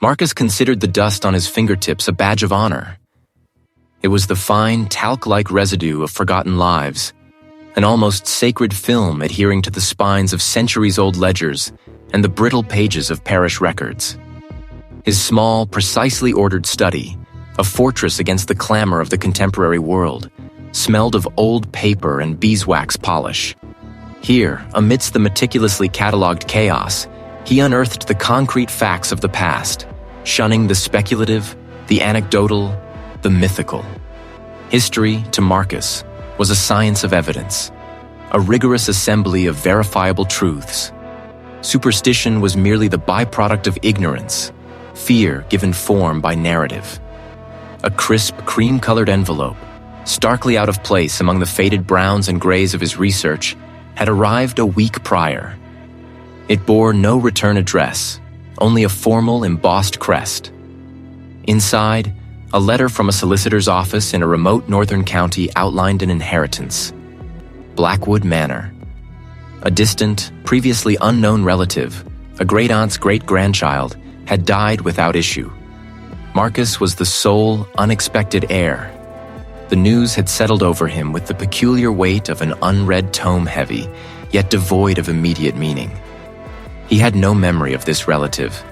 Marcus considered the dust on his fingertips a badge of honor. It was the fine, talc-like residue of forgotten lives, an almost sacred film adhering to the spines of centuries-old ledgers and the brittle pages of parish records. His small, precisely ordered study, a fortress against the clamor of the contemporary world, smelled of old paper and beeswax polish. Here, amidst the meticulously catalogued chaos, he unearthed the concrete facts of the past, shunning the speculative, the anecdotal, the mythical. History, to Marcus, was a science of evidence, a rigorous assembly of verifiable truths. Superstition was merely the byproduct of ignorance, fear given form by narrative. A crisp, cream-colored envelope, starkly out of place among the faded browns and grays of his research, had arrived a week prior. It bore no return address, only a formal, embossed crest. Inside, a letter from a solicitor's office in a remote northern county outlined an inheritance. Blackwood Manor. A distant, previously unknown relative, a great-aunt's great-grandchild, had died without issue. Marcus was the sole, unexpected heir. The news had settled over him with the peculiar weight of an unread tome heavy, yet devoid of immediate meaning. He had no memory of this relative,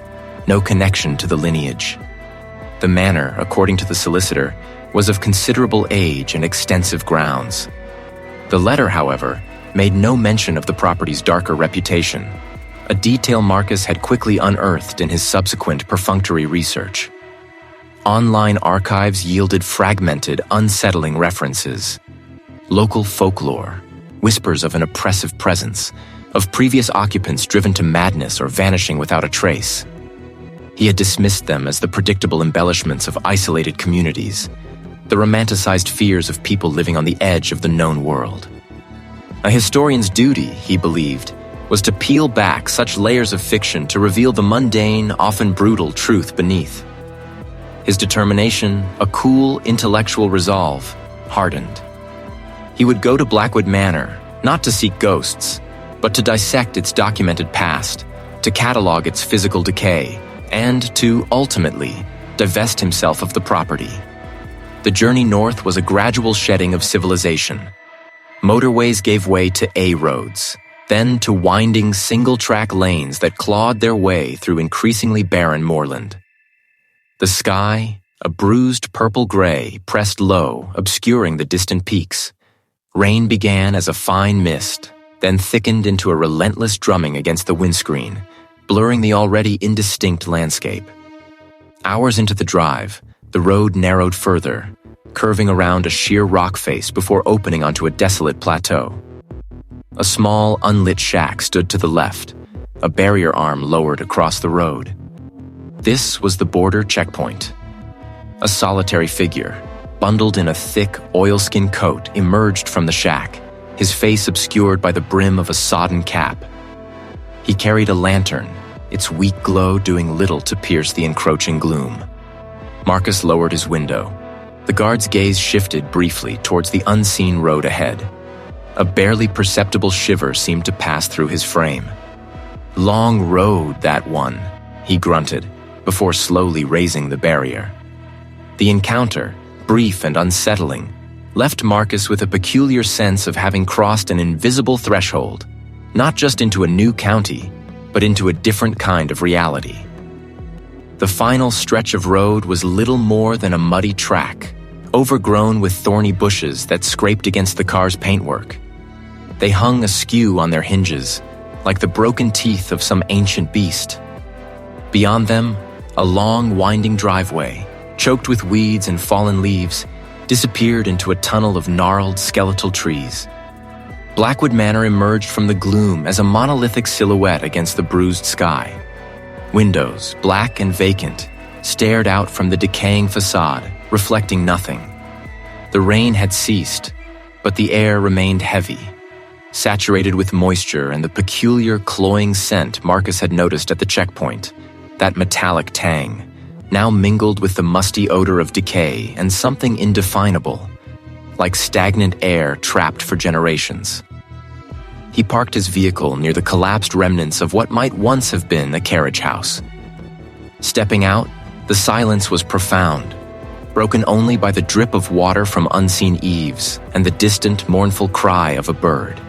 no connection to the lineage. The manor, according to the solicitor, was of considerable age and extensive grounds. The letter, however, made no mention of the property's darker reputation, a detail Marcus had quickly unearthed in his subsequent perfunctory research. Online archives yielded fragmented, unsettling references. Local folklore, whispers of an oppressive presence, of previous occupants driven to madness or vanishing without a trace. He had dismissed them as the predictable embellishments of isolated communities, the romanticized fears of people living on the edge of the known world. A historian's duty, he believed, was to peel back such layers of fiction to reveal the mundane, often brutal truth beneath. His determination, a cool, intellectual resolve, hardened. He would go to Blackwood Manor, not to seek ghosts, but to dissect its documented past, to catalog its physical decay, and to, ultimately, divest himself of the property. The journey north was a gradual shedding of civilization. Motorways gave way to A roads, then to winding single-track lanes that clawed their way through increasingly barren moorland. The sky, a bruised purple-gray, pressed low, obscuring the distant peaks. Rain began as a fine mist, then thickened into a relentless drumming against the windscreen, blurring the already indistinct landscape. Hours into the drive, the road narrowed further, curving around a sheer rock face before opening onto a desolate plateau. A small, unlit shack stood to the left, a barrier arm lowered across the road. This was the border checkpoint. A solitary figure, bundled in a thick, oilskin coat, emerged from the shack, his face obscured by the brim of a sodden cap. He carried a lantern, its weak glow doing little to pierce the encroaching gloom. Marcus lowered his window. The guard's gaze shifted briefly towards the unseen road ahead. A barely perceptible shiver seemed to pass through his frame. "Long road, that one," he grunted, before slowly raising the barrier. The encounter, brief and unsettling, left Marcus with a peculiar sense of having crossed an invisible threshold, not just into a new county, but into a different kind of reality. The final stretch of road was little more than a muddy track, overgrown with thorny bushes that scraped against the car's paintwork. They hung askew on their hinges, like the broken teeth of some ancient beast. Beyond them, a long, winding driveway, choked with weeds and fallen leaves, disappeared into a tunnel of gnarled, skeletal trees. Blackwood Manor emerged from the gloom as a monolithic silhouette against the bruised sky. Windows, black and vacant, stared out from the decaying facade, reflecting nothing. The rain had ceased, but the air remained heavy, saturated with moisture and the peculiar cloying scent Marcus had noticed at the checkpoint, that metallic tang, now mingled with the musty odor of decay and something indefinable, like stagnant air trapped for generations. He parked his vehicle near the collapsed remnants of what might once have been a carriage house. Stepping out, the silence was profound, broken only by the drip of water from unseen eaves and the distant, mournful cry of a bird.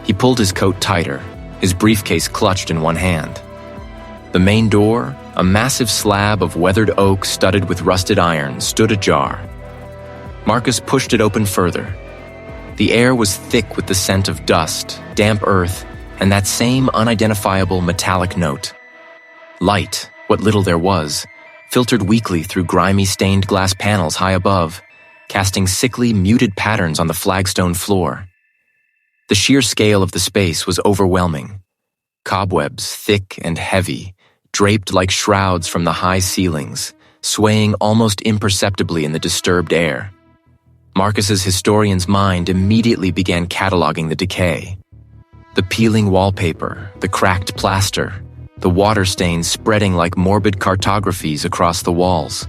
He pulled his coat tighter, his briefcase clutched in one hand. The main door, a massive slab of weathered oak studded with rusted iron, stood ajar. Marcus pushed it open further. The air was thick with the scent of dust, damp earth, and that same unidentifiable metallic note. Light, what little there was, filtered weakly through grimy stained glass panels high above, casting sickly, muted patterns on the flagstone floor. The sheer scale of the space was overwhelming. Cobwebs, thick and heavy, draped like shrouds from the high ceilings, swaying almost imperceptibly in the disturbed air. Marcus's historian's mind immediately began cataloging the decay. The peeling wallpaper, the cracked plaster, the water stains spreading like morbid cartographies across the walls.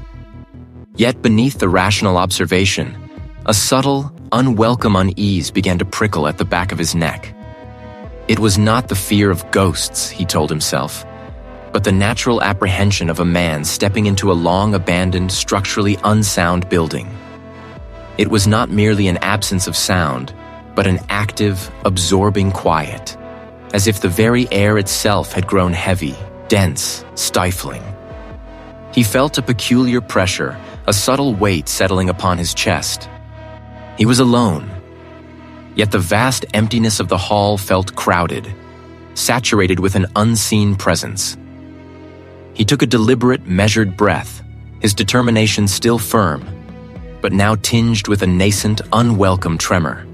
Yet beneath the rational observation, a subtle, unwelcome unease began to prickle at the back of his neck. It was not the fear of ghosts, he told himself, but the natural apprehension of a man stepping into a long-abandoned, structurally unsound building. It was not merely an absence of sound, but an active, absorbing quiet, as if the very air itself had grown heavy, dense, stifling. He felt a peculiar pressure, a subtle weight settling upon his chest. He was alone, yet the vast emptiness of the hall felt crowded, saturated with an unseen presence. He took a deliberate, measured breath, his determination still firm, but now tinged with a nascent, unwelcome tremor.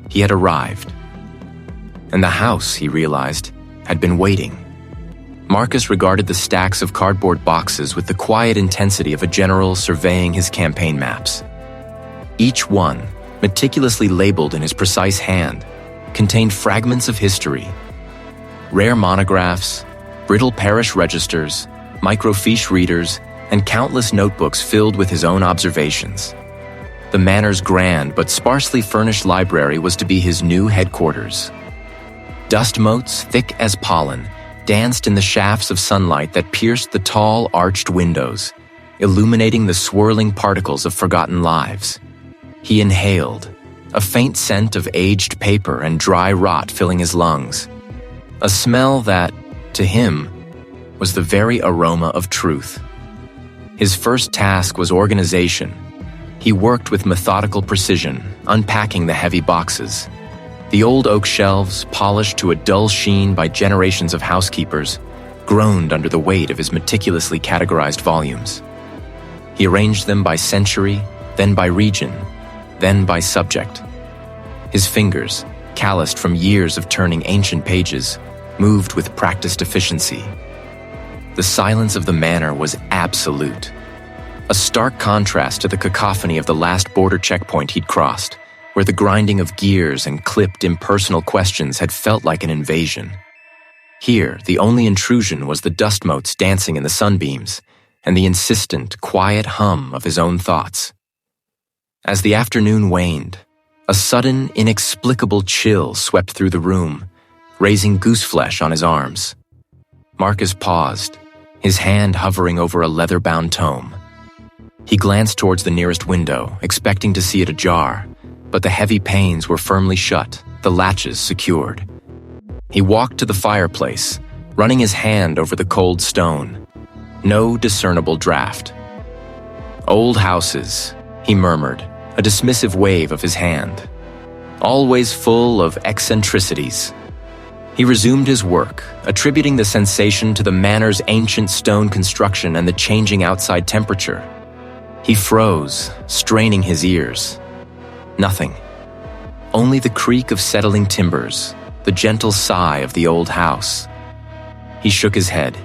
He had arrived. And the house, he realized, had been waiting. Marcus regarded the stacks of cardboard boxes with the quiet intensity of a general surveying his campaign maps. Each one, meticulously labeled in his precise hand, contained fragments of history. Rare monographs, brittle parish registers, microfiche readers, and countless notebooks filled with his own observations. The manor's grand but sparsely furnished library was to be his new headquarters. Dust motes, thick as pollen, danced in the shafts of sunlight that pierced the tall, arched windows, illuminating the swirling particles of forgotten lives. He inhaled, a faint scent of aged paper and dry rot filling his lungs, a smell that, to him, was the very aroma of truth. His first task was organization. He worked with methodical precision, unpacking the heavy boxes. The old oak shelves, polished to a dull sheen by generations of housekeepers, groaned under the weight of his meticulously categorized volumes. He arranged them by century, then by region, then by subject. His fingers, calloused from years of turning ancient pages, moved with practiced efficiency. The silence of the manor was absolute, a stark contrast to the cacophony of the last border checkpoint he'd crossed, where the grinding of gears and clipped impersonal questions had felt like an invasion. Here, the only intrusion was the dust motes dancing in the sunbeams and the insistent, quiet hum of his own thoughts. As the afternoon waned, a sudden, inexplicable chill swept through the room, raising gooseflesh on his arms. Marcus paused, his hand hovering over a leather-bound tome. He glanced towards the nearest window, expecting to see it ajar, but the heavy panes were firmly shut, the latches secured. He walked to the fireplace, running his hand over the cold stone. No discernible draft. "Old houses," he murmured, a dismissive wave of his hand. "Always full of eccentricities." He resumed his work, attributing the sensation to the manor's ancient stone construction and the changing outside temperature. He froze, straining his ears. Nothing. Only the creak of settling timbers, the gentle sigh of the old house. He shook his head.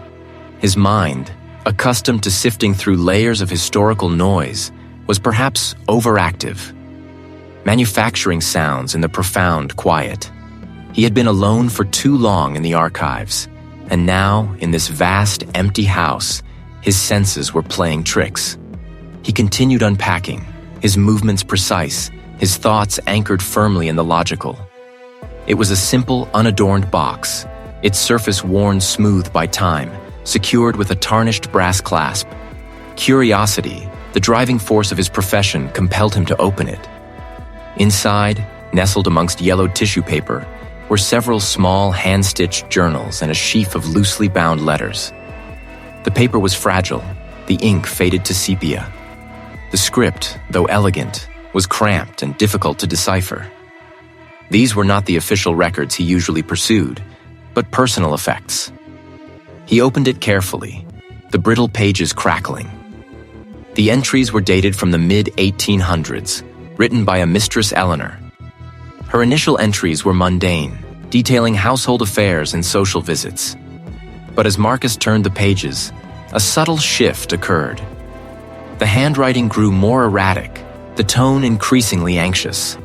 His mind, accustomed to sifting through layers of historical noise, was perhaps overactive. Manufacturing sounds in the profound quiet. He had been alone for too long in the archives, and now, in this vast, empty house, his senses were playing tricks. He continued unpacking, his movements precise, his thoughts anchored firmly in the logical. It was a simple, unadorned box, its surface worn smooth by time, secured with a tarnished brass clasp. Curiosity, the driving force of his profession, compelled him to open it. Inside, nestled amongst yellowed tissue paper, were several small hand-stitched journals and a sheaf of loosely bound letters. The paper was fragile, the ink faded to sepia. The script, though elegant, was cramped and difficult to decipher. These were not the official records he usually pursued, but personal effects. He opened it carefully, the brittle pages crackling. The entries were dated from the mid-1800s, written by a Mistress Eleanor. Her initial entries were mundane, detailing household affairs and social visits. But as Marcus turned the pages, a subtle shift occurred. The handwriting grew more erratic, the tone increasingly anxious.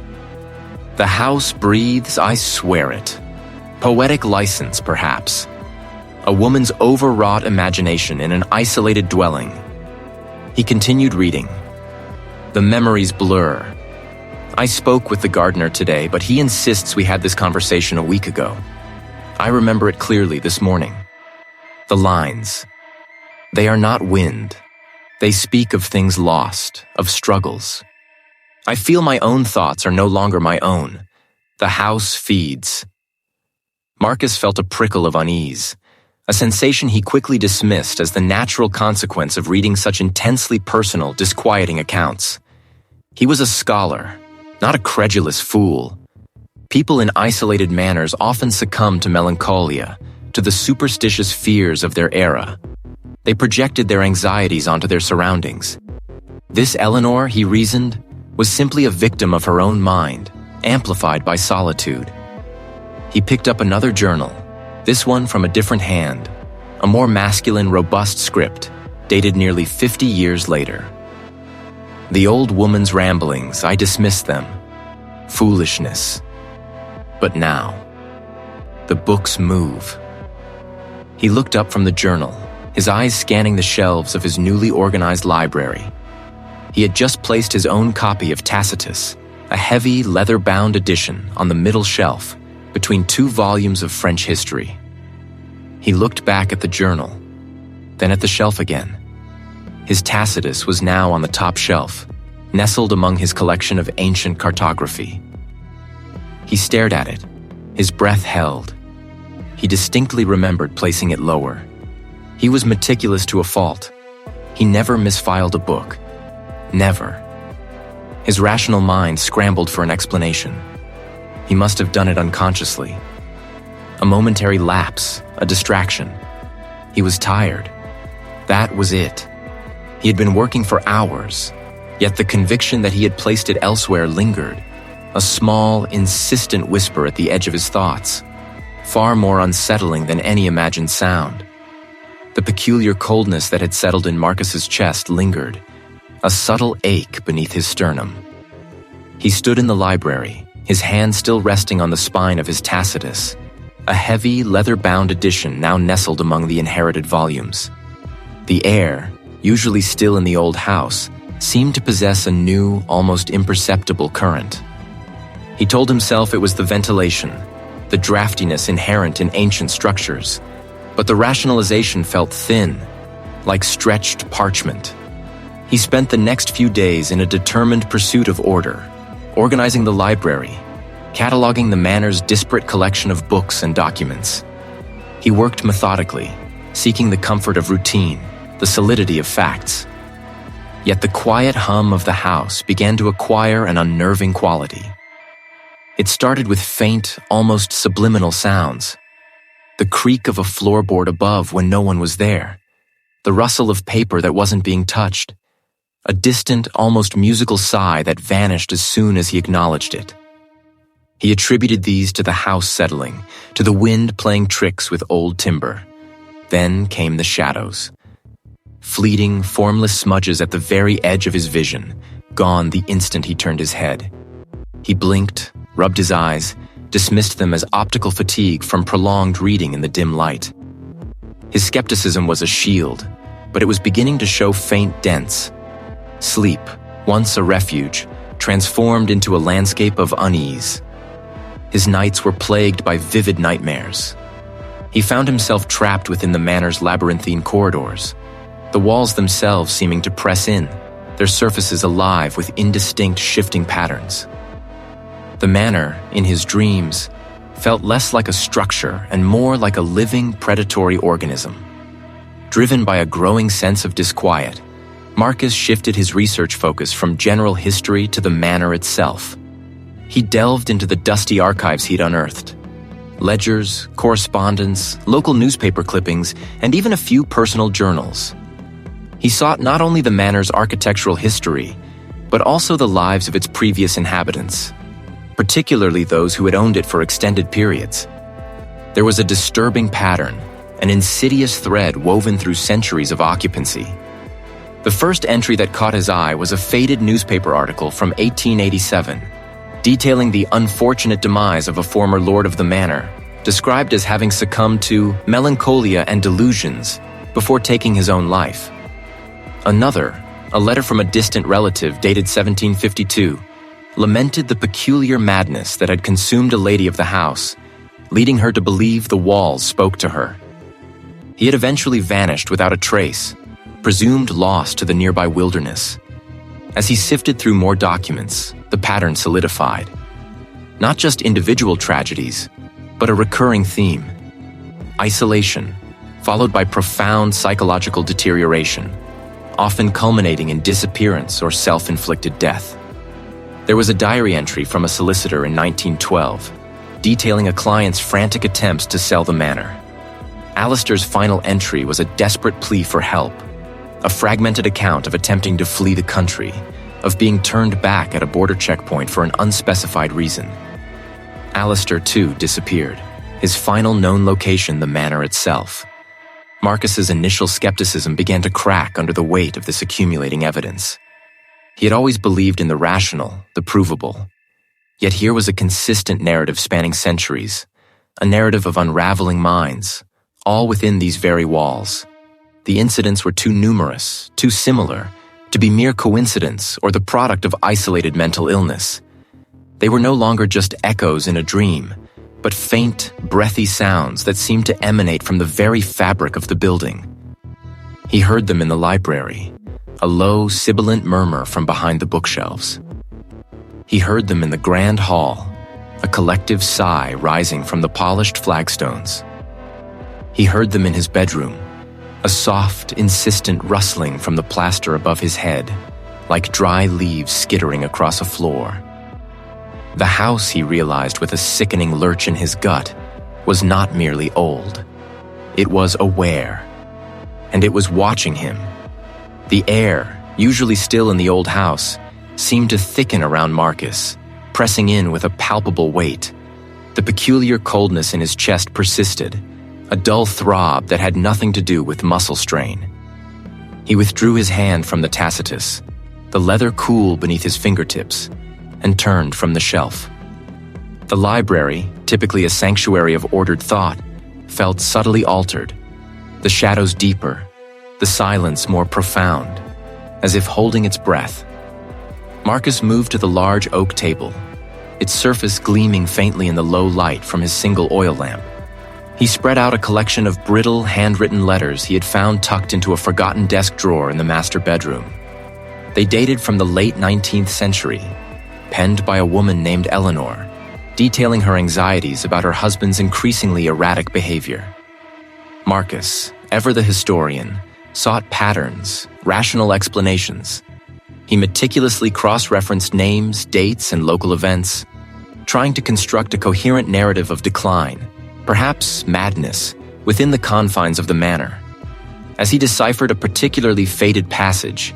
The house breathes, I swear it. Poetic license, perhaps. A woman's overwrought imagination in an isolated dwelling. He continued reading. The memories blur. I spoke with the gardener today, but he insists we had this conversation a week ago. I remember it clearly this morning. The lines. They are not wind. They speak of things lost, of struggles. I feel my own thoughts are no longer my own. The house feeds. Marcus felt a prickle of unease, a sensation he quickly dismissed as the natural consequence of reading such intensely personal, disquieting accounts. He was a scholar, not a credulous fool. People in isolated manners often succumb to melancholia, to the superstitious fears of their era. They projected their anxieties onto their surroundings. This Eleanor, he reasoned, was simply a victim of her own mind, amplified by solitude. He picked up another journal, this one from a different hand, a more masculine, robust script, dated nearly 50 years later. The old woman's ramblings, I dismissed them. Foolishness. But now, the books move. He looked up from the journal, his eyes scanning the shelves of his newly organized library. He had just placed his own copy of Tacitus, a heavy, leather-bound edition, on the middle shelf, between two volumes of French history. He looked back at the journal, then at the shelf again. His Tacitus was now on the top shelf, nestled among his collection of ancient cartography. He stared at it, his breath held. He distinctly remembered placing it lower. He was meticulous to a fault. He never misfiled a book. Never. His rational mind scrambled for an explanation. He must have done it unconsciously. A momentary lapse, a distraction. He was tired. That was it. He had been working for hours, yet the conviction that he had placed it elsewhere lingered, a small, insistent whisper at the edge of his thoughts, far more unsettling than any imagined sound. The peculiar coldness that had settled in Marcus's chest lingered, a subtle ache beneath his sternum. He stood in the library, his hand still resting on the spine of his Tacitus, a heavy, leather-bound edition now nestled among the inherited volumes. The air, usually still in the old house, seemed to possess a new, almost imperceptible current. He told himself it was the ventilation, the draftiness inherent in ancient structures, but the rationalization felt thin, like stretched parchment. He spent the next few days in a determined pursuit of order, organizing the library, cataloging the manor's disparate collection of books and documents. He worked methodically, seeking the comfort of routine, the solidity of facts. Yet the quiet hum of the house began to acquire an unnerving quality. It started with faint, almost subliminal sounds. The creak of a floorboard above when no one was there, the rustle of paper that wasn't being touched, a distant, almost musical sigh that vanished as soon as he acknowledged it. He attributed these to the house settling, to the wind playing tricks with old timber. Then came the shadows. Fleeting, formless smudges at the very edge of his vision, gone the instant he turned his head. He blinked, rubbed his eyes, dismissed them as optical fatigue from prolonged reading in the dim light. His skepticism was a shield, but it was beginning to show faint dents. Sleep, once a refuge, transformed into a landscape of unease. His nights were plagued by vivid nightmares. He found himself trapped within the manor's labyrinthine corridors, the walls themselves seeming to press in, their surfaces alive with indistinct shifting patterns. The manor, in his dreams, felt less like a structure and more like a living predatory organism. Driven by a growing sense of disquiet, Marcus shifted his research focus from general history to the manor itself. He delved into the dusty archives he'd unearthed. Ledgers, correspondence, local newspaper clippings, and even a few personal journals. He sought not only the manor's architectural history, but also the lives of its previous inhabitants, particularly those who had owned it for extended periods. There was a disturbing pattern, an insidious thread woven through centuries of occupancy. The first entry that caught his eye was a faded newspaper article from 1887, detailing the unfortunate demise of a former lord of the manor, described as having succumbed to melancholia and delusions before taking his own life. Another, a letter from a distant relative dated 1752, lamented the peculiar madness that had consumed a lady of the house, leading her to believe the walls spoke to her. He had eventually vanished without a trace, presumed lost to the nearby wilderness. As he sifted through more documents, the pattern solidified. Not just individual tragedies, but a recurring theme. Isolation, followed by profound psychological deterioration, often culminating in disappearance or self-inflicted death. There was a diary entry from a solicitor in 1912, detailing a client's frantic attempts to sell the manor. Alistair's final entry was a desperate plea for help, a fragmented account of attempting to flee the country, of being turned back at a border checkpoint for an unspecified reason. Alistair, too, disappeared, his final known location the manor itself. Marcus's initial skepticism began to crack under the weight of this accumulating evidence. He had always believed in the rational, the provable. Yet here was a consistent narrative spanning centuries, a narrative of unraveling minds, all within these very walls. The incidents were too numerous, too similar, to be mere coincidence or the product of isolated mental illness. They were no longer just echoes in a dream, but faint, breathy sounds that seemed to emanate from the very fabric of the building. He heard them in the library, a low, sibilant murmur from behind the bookshelves. He heard them in the grand hall, a collective sigh rising from the polished flagstones. He heard them in his bedroom, a soft, insistent rustling from the plaster above his head, like dry leaves skittering across a floor. The house, he realized with a sickening lurch in his gut, was not merely old. It was aware, and it was watching him. The air, usually still in the old house, seemed to thicken around Marcus, pressing in with a palpable weight. The peculiar coldness in his chest persisted, a dull throb that had nothing to do with muscle strain. He withdrew his hand from the Tacitus, the leather cool beneath his fingertips, and turned from the shelf. The library, typically a sanctuary of ordered thought, felt subtly altered, the shadows deeper, the silence more profound, as if holding its breath. Marcus moved to the large oak table, its surface gleaming faintly in the low light from his single oil lamp. He spread out a collection of brittle, handwritten letters he had found tucked into a forgotten desk drawer in the master bedroom. They dated from the late 19th century, penned by a woman named Eleanor, detailing her anxieties about her husband's increasingly erratic behavior. Marcus, ever the historian, sought patterns, rational explanations. He meticulously cross-referenced names, dates, and local events, trying to construct a coherent narrative of decline, perhaps madness, within the confines of the manor. As he deciphered a particularly faded passage,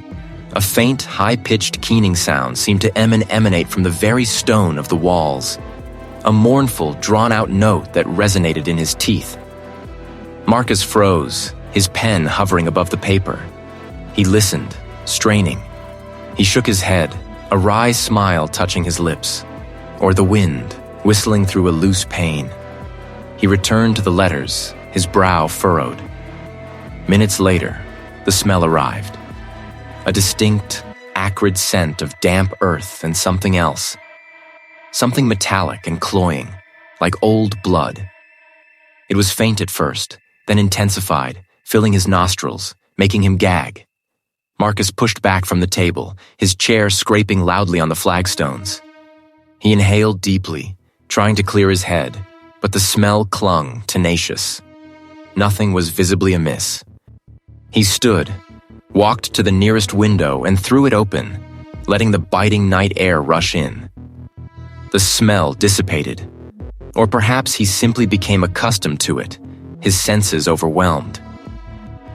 a faint, high-pitched keening sound seemed to emanate from the very stone of the walls, a mournful, drawn-out note that resonated in his teeth. Marcus froze, his pen hovering above the paper. He listened, straining. He shook his head, a wry smile touching his lips, or the wind whistling through a loose pane. He returned to the letters, his brow furrowed. Minutes later, the smell arrived. A distinct, acrid scent of damp earth and something else. Something metallic and cloying, like old blood. It was faint at first, then intensified, filling his nostrils, making him gag. Marcus pushed back from the table, his chair scraping loudly on the flagstones. He inhaled deeply, trying to clear his head, but the smell clung, tenacious. Nothing was visibly amiss. He stood, walked to the nearest window and threw it open, letting the biting night air rush in. The smell dissipated, or perhaps he simply became accustomed to it, his senses overwhelmed.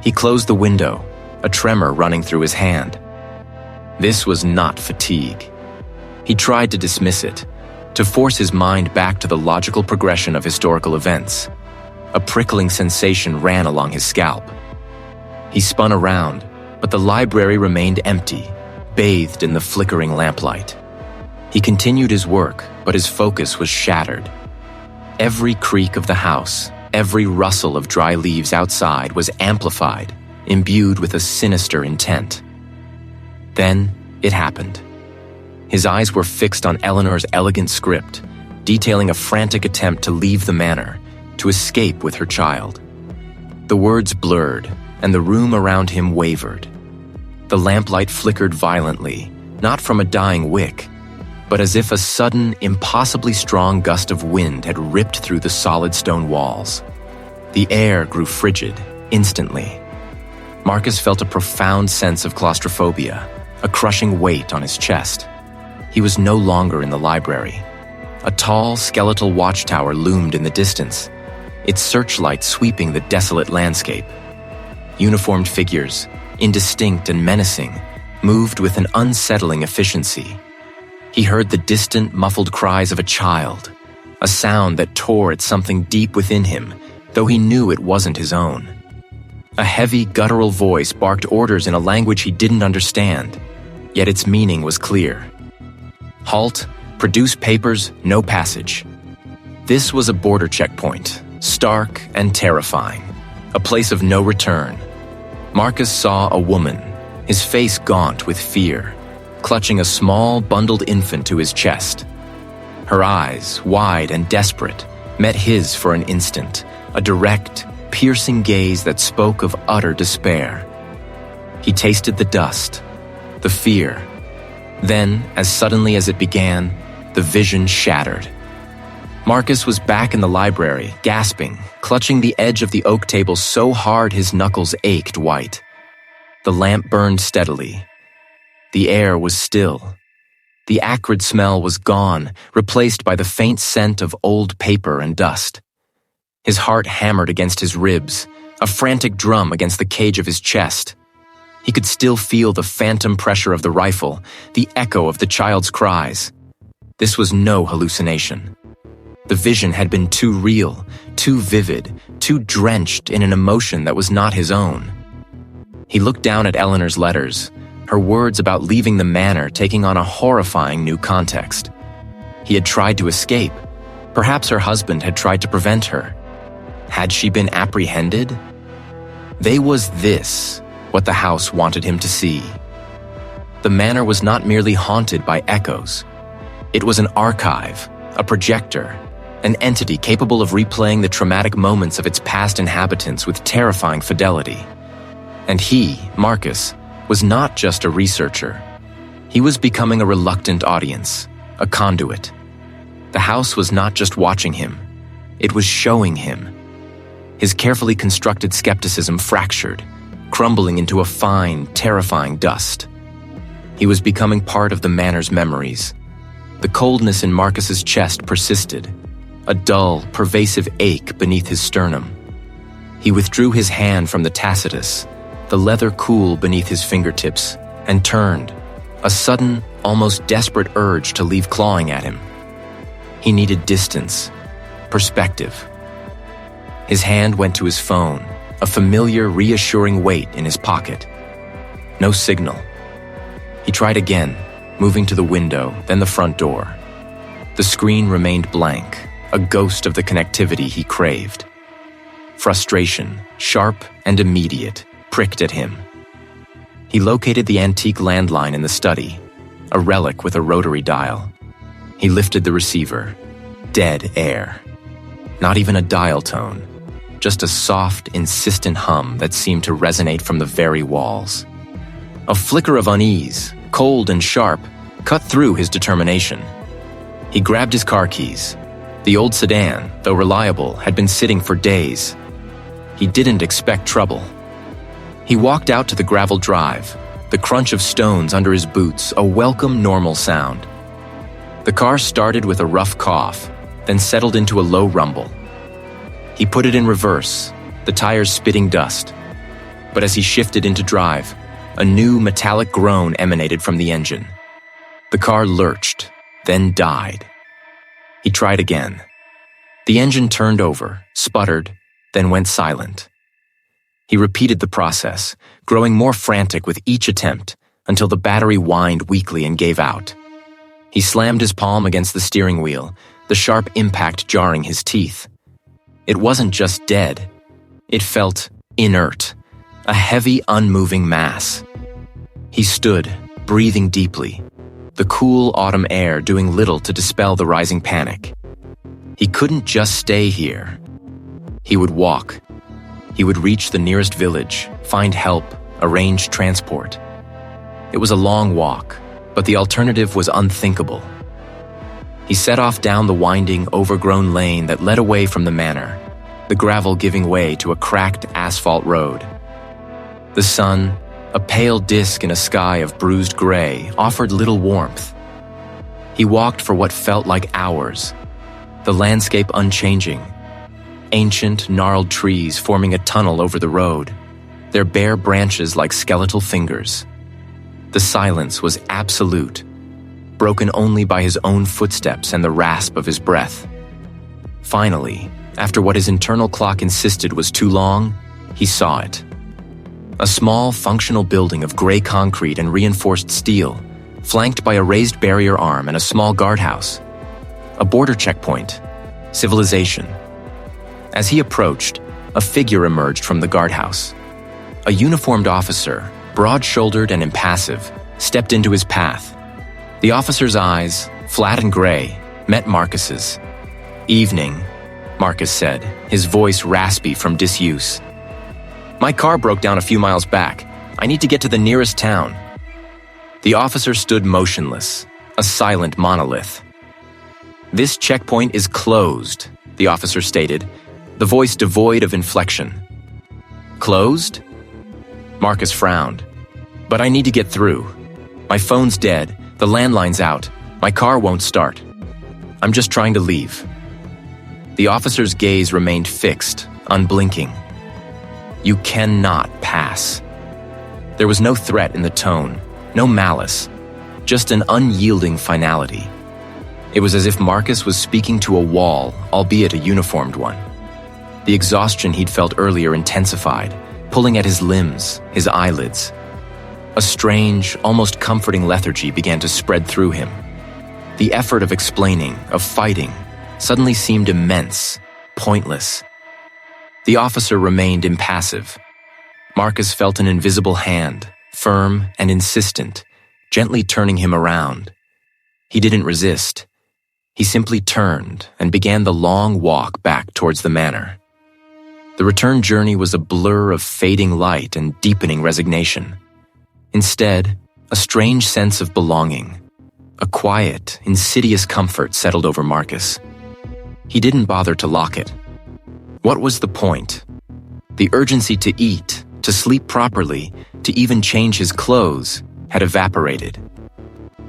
He closed the window, a tremor running through his hand. This was not fatigue. He tried to dismiss it, to force his mind back to the logical progression of historical events. A prickling sensation ran along his scalp. He spun around, but the library remained empty, bathed in the flickering lamplight. He continued his work, but his focus was shattered. Every creak of the house, every rustle of dry leaves outside was amplified, imbued with a sinister intent. Then it happened. His eyes were fixed on Eleanor's elegant script, detailing a frantic attempt to leave the manor, to escape with her child. The words blurred, and the room around him wavered. The lamplight flickered violently, not from a dying wick, but as if a sudden, impossibly strong gust of wind had ripped through the solid stone walls. The air grew frigid, instantly. Marcus felt a profound sense of claustrophobia, a crushing weight on his chest. He was no longer in the library. A tall, skeletal watchtower loomed in the distance, its searchlight sweeping the desolate landscape. Uniformed figures, indistinct and menacing, moved with an unsettling efficiency. He heard the distant, muffled cries of a child, a sound that tore at something deep within him, though he knew it wasn't his own. A heavy, guttural voice barked orders in a language he didn't understand, yet its meaning was clear. Halt, produce papers, no passage. This was a border checkpoint, stark and terrifying, a place of no return. Marcus saw a woman, his face gaunt with fear, clutching a small, bundled infant to his chest. Her eyes, wide and desperate, met his for an instant, a direct, piercing gaze that spoke of utter despair. He tasted the dust, the fear. Then, as suddenly as it began, the vision shattered. Marcus was back in the library, gasping, clutching the edge of the oak table so hard his knuckles ached white. The lamp burned steadily. The air was still. The acrid smell was gone, replaced by the faint scent of old paper and dust. His heart hammered against his ribs, a frantic drum against the cage of his chest. He could still feel the phantom pressure of the rifle, the echo of the child's cries. This was no hallucination. The vision had been too real, too vivid, too drenched in an emotion that was not his own. He looked down at Eleanor's letters, her words about leaving the manor taking on a horrifying new context. He had tried to escape. Perhaps her husband had tried to prevent her. Had she been apprehended? Was this what the house wanted him to see? The manor was not merely haunted by echoes. It was an archive, a projector, an entity capable of replaying the traumatic moments of its past inhabitants with terrifying fidelity. And he, Marcus, was not just a researcher. He was becoming a reluctant audience, a conduit. The house was not just watching him, it was showing him. His carefully constructed skepticism fractured, crumbling into a fine, terrifying dust. He was becoming part of the manor's memories. The coldness in Marcus's chest persisted, a dull, pervasive ache beneath his sternum. He withdrew his hand from the tacitus, the leather cool beneath his fingertips, and turned, a sudden, almost desperate urge to leave clawing at him. He needed distance, perspective. His hand went to his phone, a familiar, reassuring weight in his pocket. No signal. He tried again, moving to the window, then the front door. The screen remained blank, a ghost of the connectivity he craved. Frustration, sharp and immediate, pricked at him. He located the antique landline in the study, a relic with a rotary dial. He lifted the receiver. Dead air. Not even a dial tone, just a soft, insistent hum that seemed to resonate from the very walls. A flicker of unease, cold and sharp, cut through his determination. He grabbed his car keys. The old sedan, though reliable, had been sitting for days. He didn't expect trouble. He walked out to the gravel drive, the crunch of stones under his boots, a welcome normal sound. The car started with a rough cough, then settled into a low rumble. He put it in reverse, the tires spitting dust. But as he shifted into drive, a new metallic groan emanated from the engine. The car lurched, then died. He tried again. The engine turned over, sputtered, then went silent. He repeated the process, growing more frantic with each attempt, until the battery whined weakly and gave out. He slammed his palm against the steering wheel, the sharp impact jarring his teeth. It wasn't just dead. It felt inert, a heavy, unmoving mass. He stood, breathing deeply, the cool autumn air doing little to dispel the rising panic. He couldn't just stay here. He would walk. He would reach the nearest village, find help, arrange transport. It was a long walk, but the alternative was unthinkable. He set off down the winding, overgrown lane that led away from the manor, the gravel giving way to a cracked asphalt road. The sun, a pale disk in a sky of bruised gray, offered little warmth. He walked for what felt like hours, the landscape unchanging, ancient, gnarled trees forming a tunnel over the road, their bare branches like skeletal fingers. The silence was absolute, broken only by his own footsteps and the rasp of his breath. Finally, after what his internal clock insisted was too long, he saw it. A small, functional building of gray concrete and reinforced steel, flanked by a raised barrier arm and a small guardhouse. A border checkpoint. Civilization. As he approached, a figure emerged from the guardhouse. A uniformed officer, broad-shouldered and impassive, stepped into his path. The officer's eyes, flat and gray, met Marcus's. "Evening," Marcus said, his voice raspy from disuse. "My car broke down a few miles back. I need to get to the nearest town." The officer stood motionless, a silent monolith. "This checkpoint is closed," the officer stated, the voice devoid of inflection. "Closed?" Marcus frowned. "But I need to get through. My phone's dead, the landline's out, my car won't start. I'm just trying to leave." The officer's gaze remained fixed, unblinking. "You cannot pass." There was no threat in the tone, no malice, just an unyielding finality. It was as if Marcus was speaking to a wall, albeit a uniformed one. The exhaustion he'd felt earlier intensified, pulling at his limbs, his eyelids. A strange, almost comforting lethargy began to spread through him. The effort of explaining, of fighting, suddenly seemed immense, pointless. The officer remained impassive. Marcus felt an invisible hand, firm and insistent, gently turning him around. He didn't resist. He simply turned and began the long walk back towards the manor. The return journey was a blur of fading light and deepening resignation. Instead, a strange sense of belonging, a quiet, insidious comfort settled over Marcus. He didn't bother to lock it. What was the point? The urgency to eat, to sleep properly, to even change his clothes, had evaporated.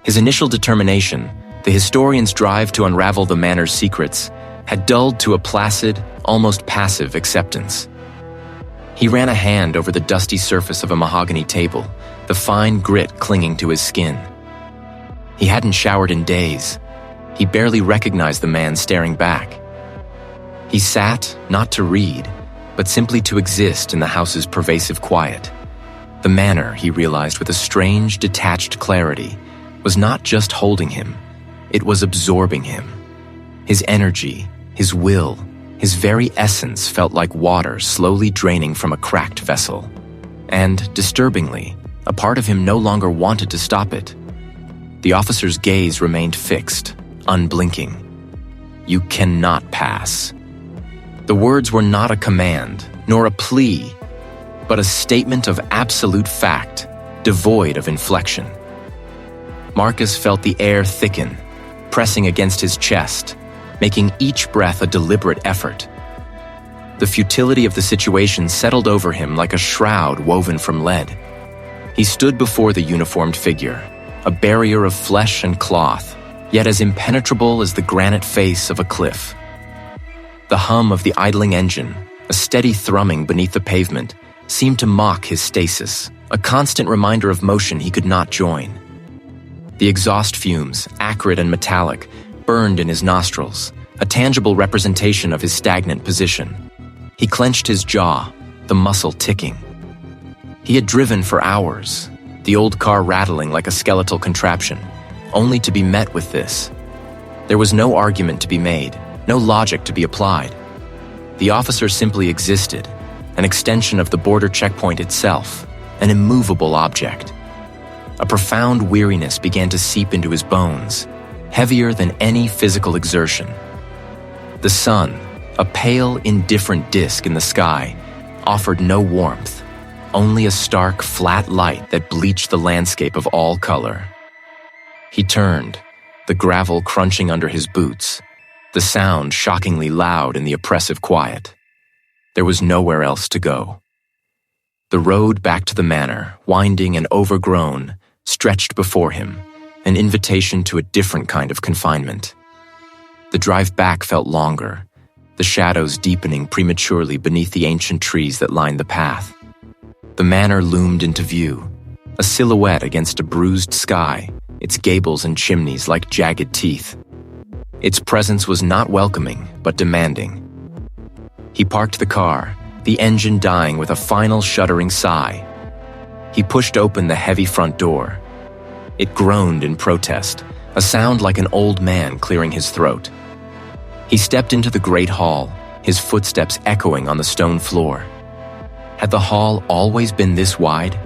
His initial determination, the historian's drive to unravel the manor's secrets, had dulled to a placid, almost passive acceptance. He ran a hand over the dusty surface of a mahogany table, the fine grit clinging to his skin. He hadn't showered in days. He barely recognized the man staring back. He sat, not to read, but simply to exist in the house's pervasive quiet. The manor, he realized with a strange, detached clarity, was not just holding him, it was absorbing him. His energy, his will, his very essence felt like water slowly draining from a cracked vessel. And, disturbingly, a part of him no longer wanted to stop it. The officer's gaze remained fixed, unblinking. "You cannot pass." The words were not a command, nor a plea, but a statement of absolute fact, devoid of inflection. Marcus felt the air thicken, pressing against his chest, making each breath a deliberate effort. The futility of the situation settled over him like a shroud woven from lead. He stood before the uniformed figure, a barrier of flesh and cloth, yet as impenetrable as the granite face of a cliff. The hum of the idling engine, a steady thrumming beneath the pavement, seemed to mock his stasis, a constant reminder of motion he could not join. The exhaust fumes, acrid and metallic, burned in his nostrils, a tangible representation of his stagnant position. He clenched his jaw, the muscle ticking. He had driven for hours, the old car rattling like a skeletal contraption, only to be met with this. There was no argument to be made, no logic to be applied. The officer simply existed, an extension of the border checkpoint itself, an immovable object. A profound weariness began to seep into his bones, heavier than any physical exertion. The sun, a pale, indifferent disk in the sky, offered no warmth, only a stark, flat light that bleached the landscape of all color. He turned, the gravel crunching under his boots, the sound shockingly loud in the oppressive quiet. There was nowhere else to go. The road back to the manor, winding and overgrown, stretched before him, an invitation to a different kind of confinement. The drive back felt longer, the shadows deepening prematurely beneath the ancient trees that lined the path. The manor loomed into view, a silhouette against a bruised sky, its gables and chimneys like jagged teeth. Its presence was not welcoming, but demanding. He parked the car, the engine dying with a final shuddering sigh. He pushed open the heavy front door. It groaned in protest, a sound like an old man clearing his throat. He stepped into the great hall, his footsteps echoing on the stone floor. Had the hall always been this wide?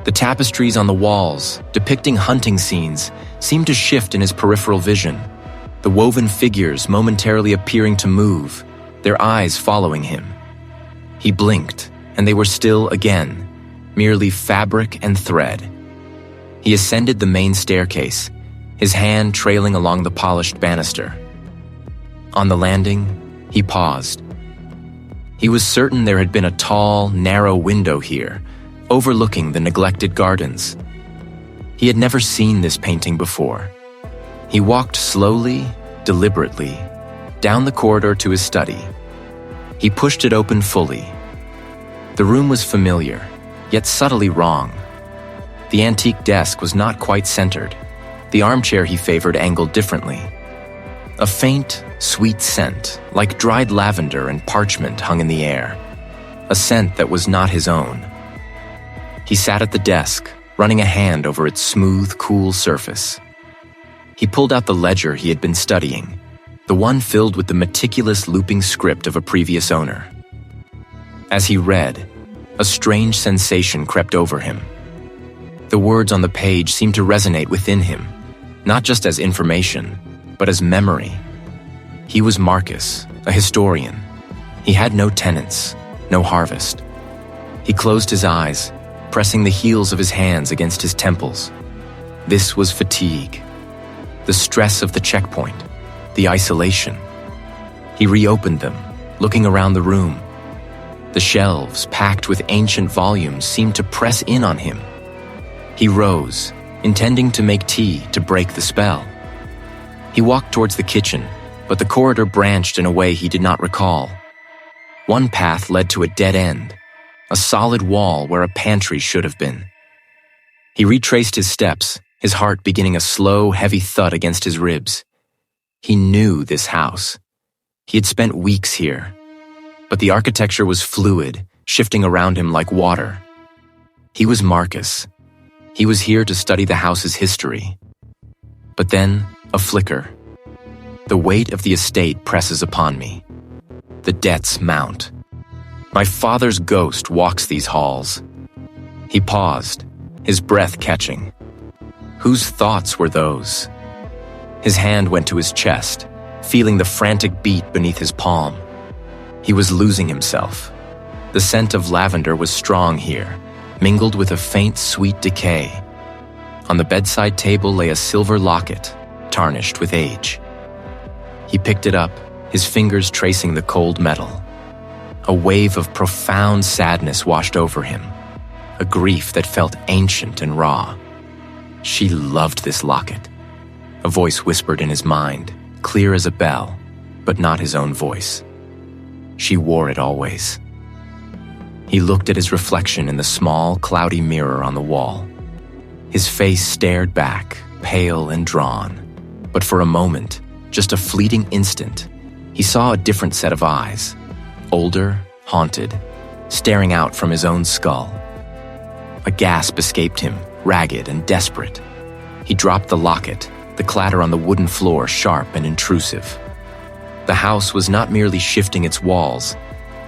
The tapestries on the walls, depicting hunting scenes, seemed to shift in his peripheral vision, the woven figures momentarily appearing to move, their eyes following him. He blinked, and they were still again, merely fabric and thread. He ascended the main staircase, his hand trailing along the polished banister. On the landing, he paused. He was certain there had been a tall, narrow window here, overlooking the neglected gardens. He had never seen this painting before. He walked slowly, deliberately, down the corridor to his study. He pushed it open fully. The room was familiar, yet subtly wrong. The antique desk was not quite centered, the armchair he favored angled differently. A faint, sweet scent, like dried lavender and parchment, hung in the air, a scent that was not his own. He sat at the desk, running a hand over its smooth, cool surface. He pulled out the ledger he had been studying, the one filled with the meticulous looping script of a previous owner. As he read, a strange sensation crept over him. The words on the page seemed to resonate within him, not just as information, but as memory. He was Marcus, a historian. He had no tenants, no harvest. He closed his eyes, pressing the heels of his hands against his temples. This was fatigue. The stress of the checkpoint, the isolation. He reopened them, looking around the room. The shelves, packed with ancient volumes, seemed to press in on him. He rose, intending to make tea to break the spell. He walked towards the kitchen, but the corridor branched in a way he did not recall. One path led to a dead end, a solid wall where a pantry should have been. He retraced his steps, his heart beginning a slow, heavy thud against his ribs. He knew this house. He had spent weeks here, but the architecture was fluid, shifting around him like water. He was Marcus. He was here to study the house's history. But then, a flicker. The weight of the estate presses upon me. The debts mount. My father's ghost walks these halls. He paused, his breath catching. Whose thoughts were those? His hand went to his chest, feeling the frantic beat beneath his palm. He was losing himself. The scent of lavender was strong here, mingled with a faint, sweet decay. On the bedside table lay a silver locket, tarnished with age. He picked it up, his fingers tracing the cold metal. A wave of profound sadness washed over him, a grief that felt ancient and raw. She loved this locket. A voice whispered in his mind, clear as a bell, but not his own voice. She wore it always. He looked at his reflection in the small, cloudy mirror on the wall. His face stared back, pale and drawn. But for a moment, just a fleeting instant, he saw a different set of eyes, older, haunted, staring out from his own skull. A gasp escaped him, ragged and desperate. He dropped the locket, the clatter on the wooden floor sharp and intrusive. The house was not merely shifting its walls,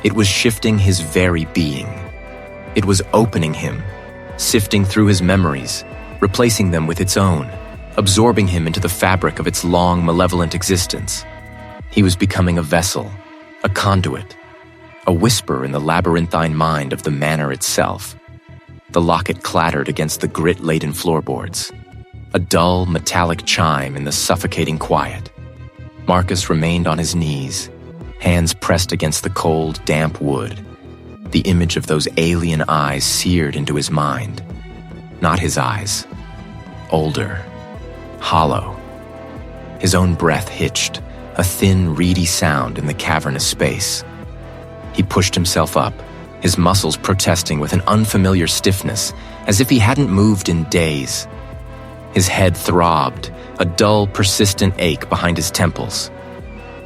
it was shifting his very being. It was opening him, sifting through his memories, replacing them with its own, absorbing him into the fabric of its long, malevolent existence. He was becoming a vessel, a conduit, a whisper in the labyrinthine mind of the manor itself. The locket clattered against the grit-laden floorboards, a dull, metallic chime in the suffocating quiet. Marcus remained on his knees, hands pressed against the cold, damp wood. The image of those alien eyes seared into his mind. Not his eyes. Older. Hollow. His own breath hitched, a thin, reedy sound in the cavernous space. He pushed himself up, his muscles protesting with an unfamiliar stiffness, as if he hadn't moved in days. His head throbbed, a dull, persistent ache behind his temples.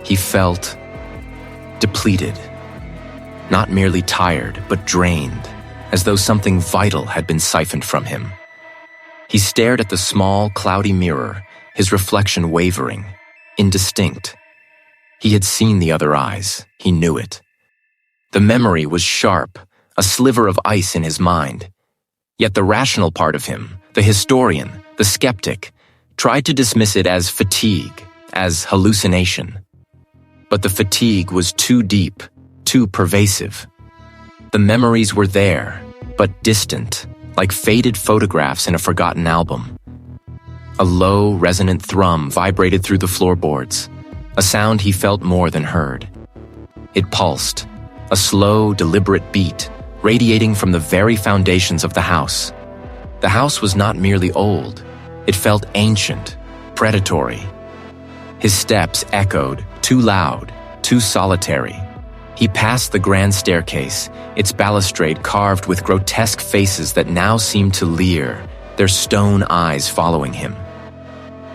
He felt depleted. Not merely tired, but drained, as though something vital had been siphoned from him. He stared at the small, cloudy mirror, his reflection wavering, indistinct. He had seen the other eyes. He knew it. The memory was sharp, a sliver of ice in his mind. Yet the rational part of him, the historian, the skeptic, tried to dismiss it as fatigue, as hallucination. But the fatigue was too deep, too pervasive. The memories were there, but distant, like faded photographs in a forgotten album. A low, resonant thrum vibrated through the floorboards, a sound he felt more than heard. It pulsed, a slow, deliberate beat, radiating from the very foundations of the house. The house was not merely old, it felt ancient, predatory. His steps echoed, too loud, too solitary. He passed the grand staircase, its balustrade carved with grotesque faces that now seemed to leer, their stone eyes following him.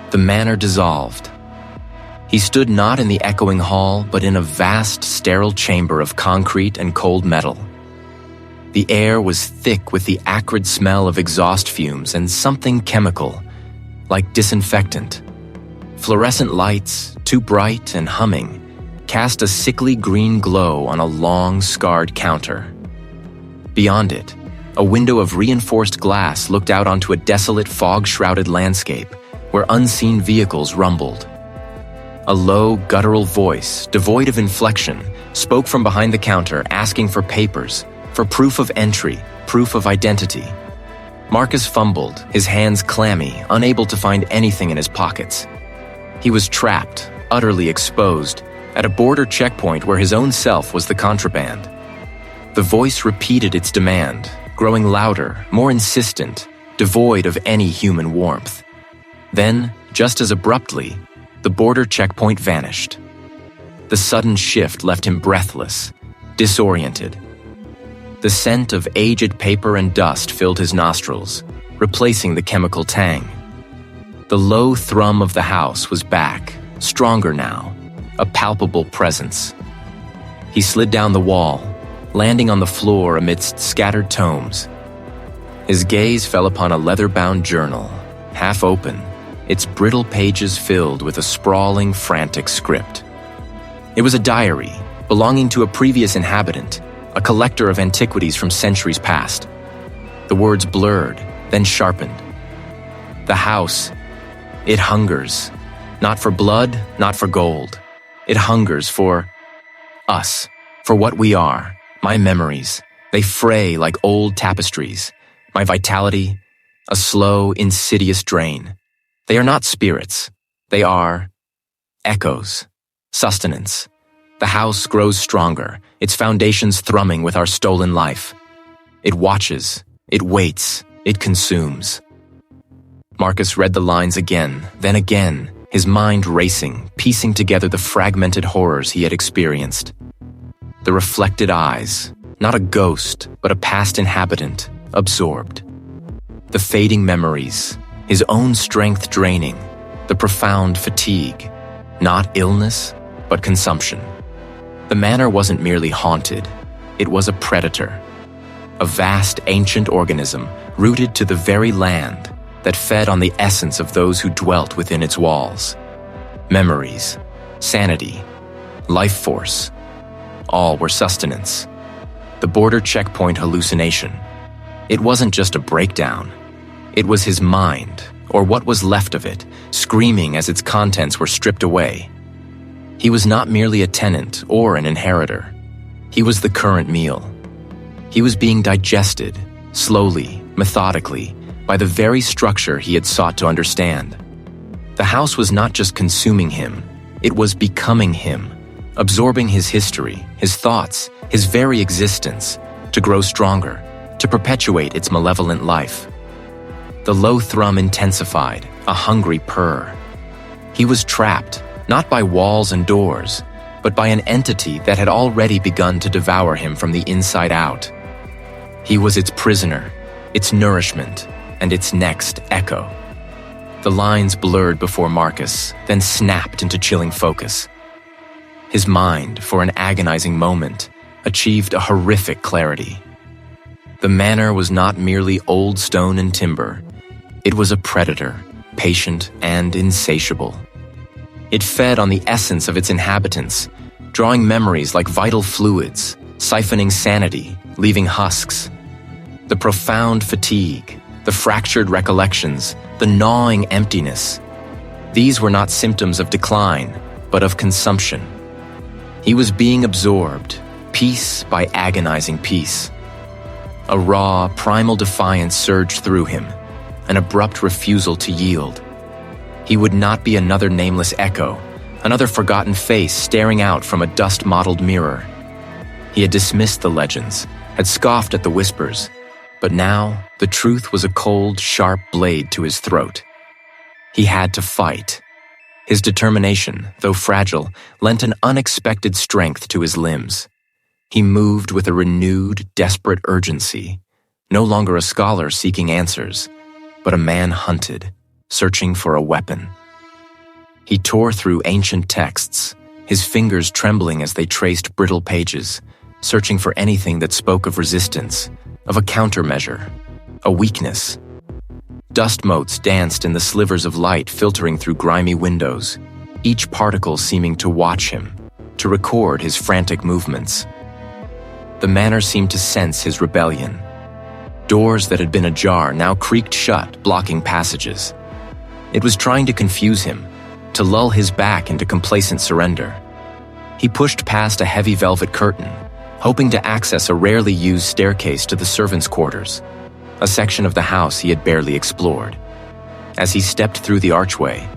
The manor dissolved. He stood not in the echoing hall, but in a vast, sterile chamber of concrete and cold metal. The air was thick with the acrid smell of exhaust fumes and something chemical, like disinfectant. Fluorescent lights, too bright and humming, cast a sickly green glow on a long, scarred counter. Beyond it, a window of reinforced glass looked out onto a desolate, fog-shrouded landscape where unseen vehicles rumbled. A low, guttural voice, devoid of inflection, spoke from behind the counter asking for papers, for proof of entry, proof of identity. Marcus fumbled, his hands clammy, unable to find anything in his pockets. He was trapped, utterly exposed, at a border checkpoint where his own self was the contraband. The voice repeated its demand, growing louder, more insistent, devoid of any human warmth. Then, just as abruptly, the border checkpoint vanished. The sudden shift left him breathless, disoriented. The scent of aged paper and dust filled his nostrils, replacing the chemical tang. The low thrum of the house was back, stronger now, a palpable presence. He slid down the wall, landing on the floor amidst scattered tomes. His gaze fell upon a leather-bound journal, half open, its brittle pages filled with a sprawling, frantic script. It was a diary, belonging to a previous inhabitant, a collector of antiquities from centuries past. The words blurred, then sharpened. The house, it hungers, not for blood, not for gold. It hungers for us. For what we are, my memories, they fray like old tapestries. My vitality, a slow, insidious drain. They are not spirits. They are echoes, sustenance. The house grows stronger, its foundations thrumming with our stolen life. It watches, it waits, it consumes. Marcus read the lines again, then again, his mind racing, piecing together the fragmented horrors he had experienced. The reflected eyes, not a ghost, but a past inhabitant, absorbed. The fading memories, his own strength draining, the profound fatigue, not illness, but consumption. The manor wasn't merely haunted, it was a predator. A vast ancient organism rooted to the very land that fed on the essence of those who dwelt within its walls. Memories, sanity, life force, all were sustenance. The border checkpoint hallucination. It wasn't just a breakdown. It was his mind, or what was left of it, screaming as its contents were stripped away. He was not merely a tenant or an inheritor. He was the current meal. He was being digested, slowly, methodically, by the very structure he had sought to understand. The house was not just consuming him, it was becoming him, absorbing his history, his thoughts, his very existence, to grow stronger, to perpetuate its malevolent life. The low thrum intensified, a hungry purr. He was trapped, not by walls and doors, but by an entity that had already begun to devour him from the inside out. He was its prisoner, its nourishment, and its next echo. The lines blurred before Marcus, then snapped into chilling focus. His mind, for an agonizing moment, achieved a horrific clarity. The manor was not merely old stone and timber. It was a predator, patient and insatiable. It fed on the essence of its inhabitants, drawing memories like vital fluids, siphoning sanity, leaving husks. The profound fatigue, the fractured recollections, the gnawing emptiness. These were not symptoms of decline, but of consumption. He was being absorbed, piece by agonizing piece. A raw, primal defiance surged through him, an abrupt refusal to yield. He would not be another nameless echo, another forgotten face staring out from a dust-mottled mirror. He had dismissed the legends, had scoffed at the whispers, but now the truth was a cold, sharp blade to his throat. He had to fight. His determination, though fragile, lent an unexpected strength to his limbs. He moved with a renewed, desperate urgency, no longer a scholar seeking answers, but a man hunted, searching for a weapon. He tore through ancient texts, his fingers trembling as they traced brittle pages, searching for anything that spoke of resistance, of a countermeasure, a weakness. Dust motes danced in the slivers of light filtering through grimy windows, each particle seeming to watch him, to record his frantic movements. The manor seemed to sense his rebellion. Doors that had been ajar now creaked shut, blocking passages. It was trying to confuse him, to lull his back into complacent surrender. He pushed past a heavy velvet curtain, hoping to access a rarely used staircase to the servants' quarters, a section of the house he had barely explored. As he stepped through the archway,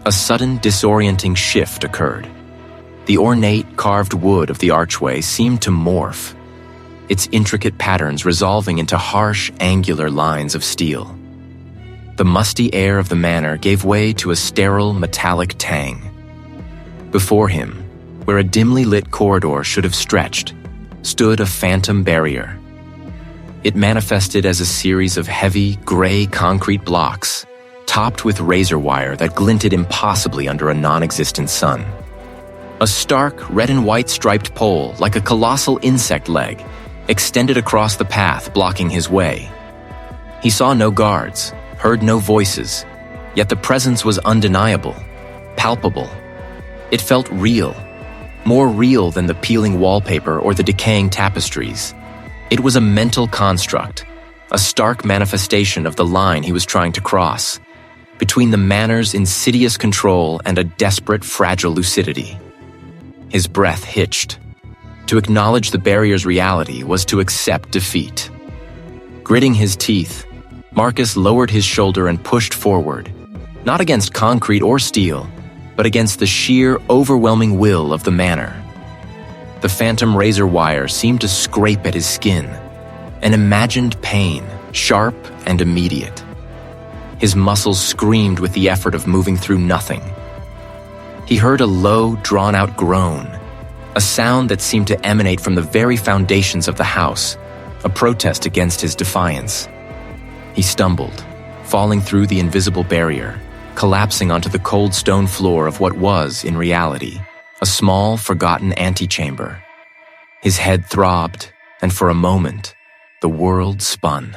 a sudden disorienting shift occurred. The ornate carved wood of the archway seemed to morph, its intricate patterns resolving into harsh, angular lines of steel. The musty air of the manor gave way to a sterile, metallic tang. Before him, where a dimly lit corridor should have stretched, stood a phantom barrier. It manifested as a series of heavy, gray concrete blocks, topped with razor wire that glinted impossibly under a non-existent sun. A stark, red and white striped pole, like a colossal insect leg, extended across the path, blocking his way. He saw no guards, heard no voices, yet the presence was undeniable, palpable. It felt real, more real than the peeling wallpaper or the decaying tapestries. It was a mental construct, a stark manifestation of the line he was trying to cross, between the manor's insidious control and a desperate, fragile lucidity. His breath hitched. To acknowledge the barrier's reality was to accept defeat. Gritting his teeth, Marcus lowered his shoulder and pushed forward, not against concrete or steel, but against the sheer, overwhelming will of the manor. The phantom razor wire seemed to scrape at his skin, an imagined pain, sharp and immediate. His muscles screamed with the effort of moving through nothing. He heard a low, drawn-out groan, a sound that seemed to emanate from the very foundations of the house, a protest against his defiance. He stumbled, falling through the invisible barrier, collapsing onto the cold stone floor of what was, in reality, a small, forgotten antechamber. His head throbbed, and for a moment, the world spun.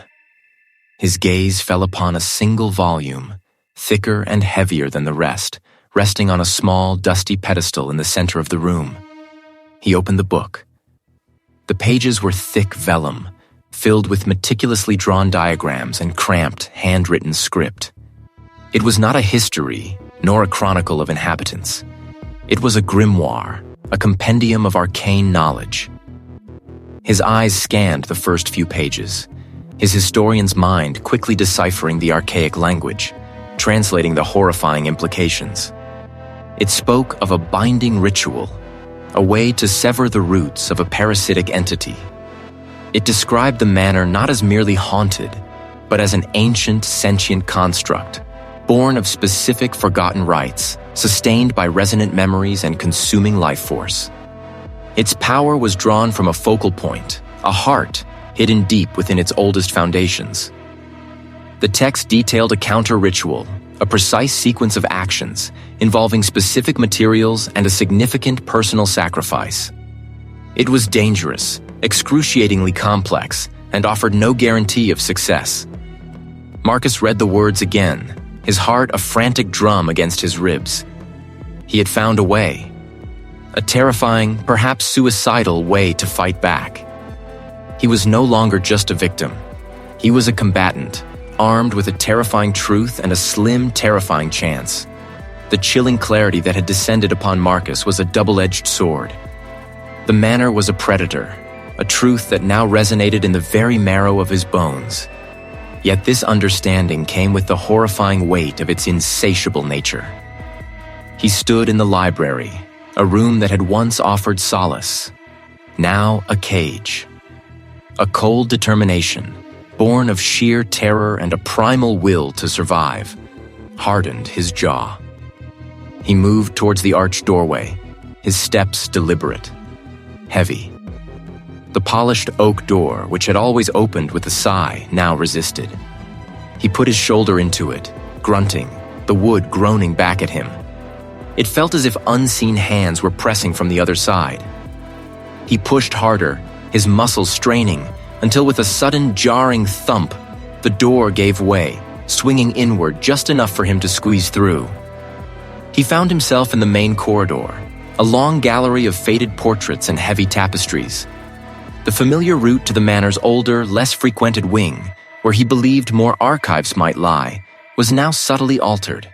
His gaze fell upon a single volume, thicker and heavier than the rest, resting on a small, dusty pedestal in the center of the room. He opened the book. The pages were thick vellum, filled with meticulously drawn diagrams and cramped, handwritten script. It was not a history, nor a chronicle of inhabitants. It was a grimoire, a compendium of arcane knowledge. His eyes scanned the first few pages, his historian's mind quickly deciphering the archaic language, translating the horrifying implications. It spoke of a binding ritual, a way to sever the roots of a parasitic entity. It described the manor not as merely haunted, but as an ancient, sentient construct, born of specific forgotten rites, sustained by resonant memories and consuming life force. Its power was drawn from a focal point, a heart, hidden deep within its oldest foundations. The text detailed a counter-ritual, a precise sequence of actions involving specific materials and a significant personal sacrifice. It was dangerous, excruciatingly complex, and offered no guarantee of success. Marcus read the words again, his heart a frantic drum against his ribs. He had found a way. A terrifying, perhaps suicidal way to fight back. He was no longer just a victim. He was a combatant, armed with a terrifying truth and a slim, terrifying chance. The chilling clarity that had descended upon Marcus was a double-edged sword. The manor was a predator, a truth that now resonated in the very marrow of his bones. Yet this understanding came with the horrifying weight of its insatiable nature. He stood in the library, a room that had once offered solace, now a cage. A cold determination, born of sheer terror and a primal will to survive, hardened his jaw. He moved towards the arched doorway, his steps deliberate, heavy. The polished oak door, which had always opened with a sigh, now resisted. He put his shoulder into it, grunting, the wood groaning back at him. It felt as if unseen hands were pressing from the other side. He pushed harder, his muscles straining, until with a sudden jarring thump, the door gave way, swinging inward just enough for him to squeeze through. He found himself in the main corridor, a long gallery of faded portraits and heavy tapestries. The familiar route to the manor's older, less frequented wing, where he believed more archives might lie, was now subtly altered.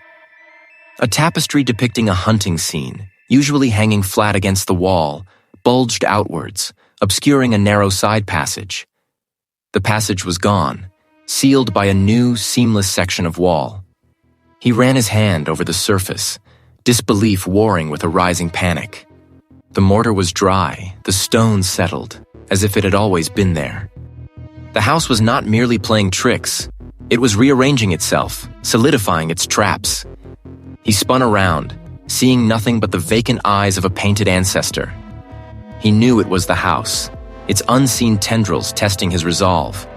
A tapestry depicting a hunting scene, usually hanging flat against the wall, bulged outwards, obscuring a narrow side passage. The passage was gone, sealed by a new, seamless section of wall. He ran his hand over the surface, disbelief warring with a rising panic. The mortar was dry, the stones settled, as if it had always been there. The house was not merely playing tricks. It was rearranging itself, solidifying its traps. He spun around, seeing nothing but the vacant eyes of a painted ancestor. He knew it was the house, its unseen tendrils testing his resolve.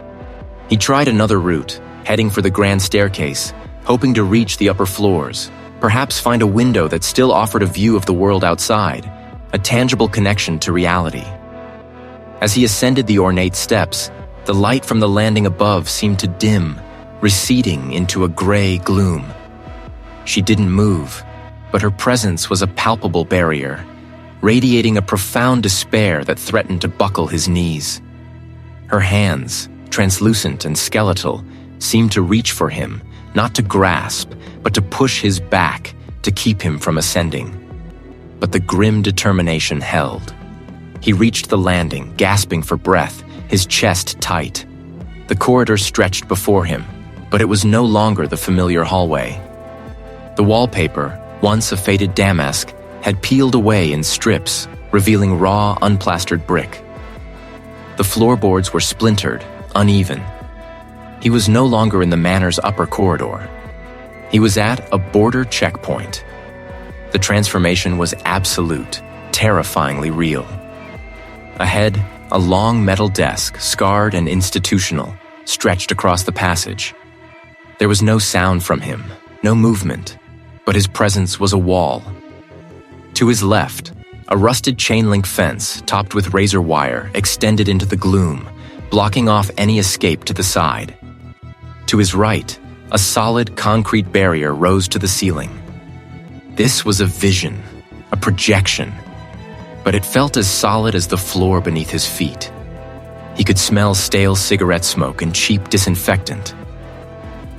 He tried another route, heading for the grand staircase, hoping to reach the upper floors, perhaps find a window that still offered a view of the world outside, a tangible connection to reality. As he ascended the ornate steps, the light from the landing above seemed to dim, receding into a gray gloom. She didn't move, but her presence was a palpable barrier, radiating a profound despair that threatened to buckle his knees. Her hands, translucent and skeletal, seemed to reach for him, not to grasp, but to push his back, to keep him from ascending. But the grim determination held. He reached the landing, gasping for breath, his chest tight. The corridor stretched before him, but it was no longer the familiar hallway. The wallpaper, once a faded damask, had peeled away in strips, revealing raw, unplastered brick. The floorboards were splintered, uneven. He was no longer in the manor's upper corridor. He was at a border checkpoint. The transformation was absolute, terrifyingly real. Ahead, a long metal desk, scarred and institutional, stretched across the passage. There was no sound from him, no movement, but his presence was a wall. To his left, a rusted chain-link fence topped with razor wire extended into the gloom, blocking off any escape to the side. To his right, a solid concrete barrier rose to the ceiling. This was a vision, a projection, but it felt as solid as the floor beneath his feet. He could smell stale cigarette smoke and cheap disinfectant.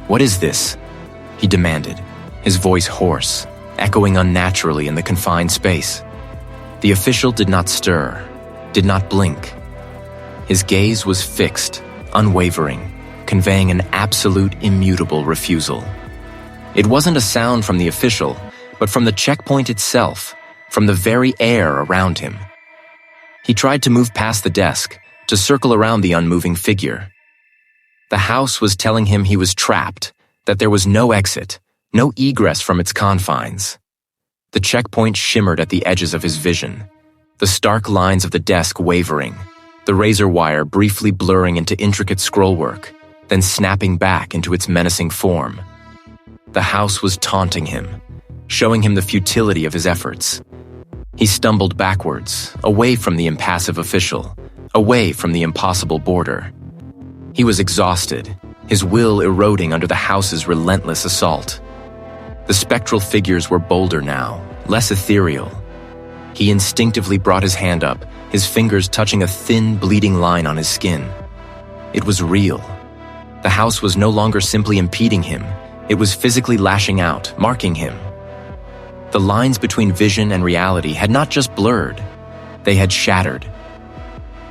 "What is this?" he demanded, his voice hoarse, echoing unnaturally in the confined space. The official did not stir, did not blink. His gaze was fixed, unwavering, conveying an absolute, immutable refusal. It wasn't a sound from the official, but from the checkpoint itself, from the very air around him. He tried to move past the desk, to circle around the unmoving figure. The house was telling him he was trapped, that there was no exit, no egress from its confines. The checkpoint shimmered at the edges of his vision, the stark lines of the desk wavering, the razor wire briefly blurring into intricate scrollwork, then snapping back into its menacing form. The house was taunting him, showing him the futility of his efforts. He stumbled backwards, away from the impassive official, away from the impossible border. He was exhausted, his will eroding under the house's relentless assault. The spectral figures were bolder now, less ethereal. He instinctively brought his hand up, his fingers touching a thin, bleeding line on his skin. It was real. The house was no longer simply impeding him, it was physically lashing out, marking him. The lines between vision and reality had not just blurred, they had shattered.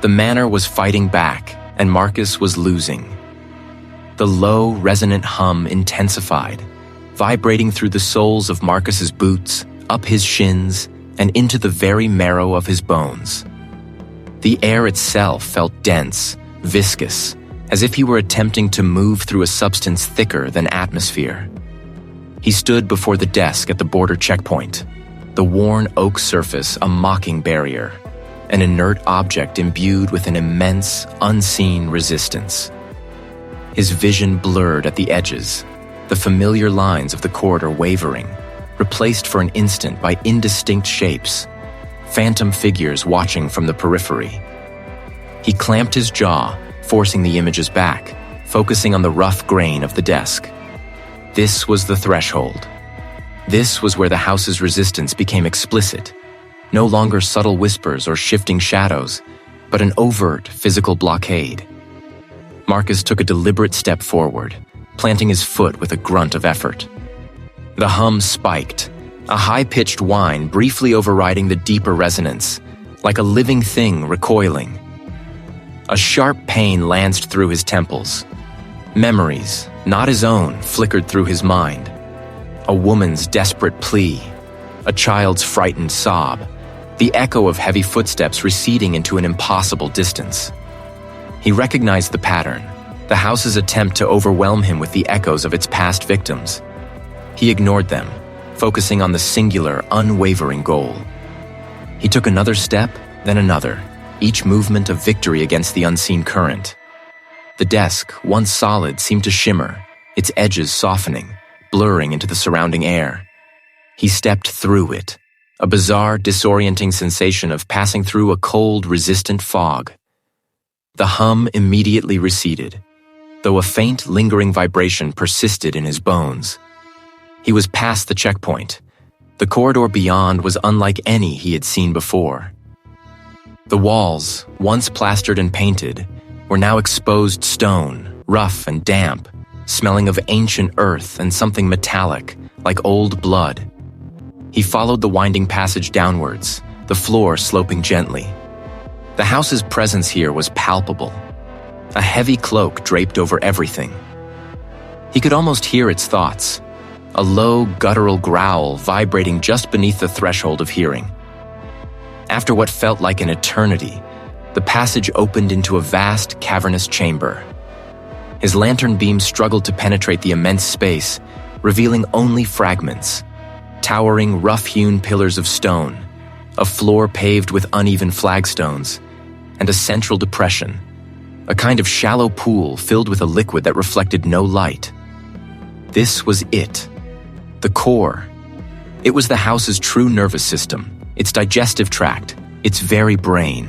The manor was fighting back, and Marcus was losing. The low, resonant hum intensified, vibrating through the soles of Marcus's boots, up his shins, and into the very marrow of his bones. The air itself felt dense, viscous, as if he were attempting to move through a substance thicker than atmosphere. He stood before the desk at the border checkpoint, the worn oak surface a mocking barrier, an inert object imbued with an immense, unseen resistance. His vision blurred at the edges, the familiar lines of the corridor wavering, replaced for an instant by indistinct shapes, phantom figures watching from the periphery. He clamped his jaw, forcing the images back, focusing on the rough grain of the desk. This was the threshold. This was where the house's resistance became explicit, no longer subtle whispers or shifting shadows, but an overt physical blockade. Marcus took a deliberate step forward, planting his foot with a grunt of effort. The hum spiked, a high-pitched whine briefly overriding the deeper resonance, like a living thing recoiling. A sharp pain lanced through his temples. Memories, not his own, flickered through his mind. A woman's desperate plea, a child's frightened sob, the echo of heavy footsteps receding into an impossible distance. He recognized the pattern, the house's attempt to overwhelm him with the echoes of its past victims. He ignored them, focusing on the singular, unwavering goal. He took another step, then another, each movement a victory against the unseen current. The desk, once solid, seemed to shimmer, its edges softening, blurring into the surrounding air. He stepped through it, a bizarre, disorienting sensation of passing through a cold, resistant fog. The hum immediately receded, though a faint, lingering vibration persisted in his bones. He was past the checkpoint. The corridor beyond was unlike any he had seen before. The walls, once plastered and painted, were now exposed stone, rough and damp, smelling of ancient earth and something metallic, like old blood. He followed the winding passage downwards, the floor sloping gently. The house's presence here was palpable, a heavy cloak draped over everything. He could almost hear its thoughts, a low, guttural growl vibrating just beneath the threshold of hearing. After what felt like an eternity, the passage opened into a vast, cavernous chamber. His lantern beam struggled to penetrate the immense space, revealing only fragments, towering, rough-hewn pillars of stone, a floor paved with uneven flagstones, and a central depression, a kind of shallow pool filled with a liquid that reflected no light. This was it, the core. It was the house's true nervous system, its digestive tract, its very brain.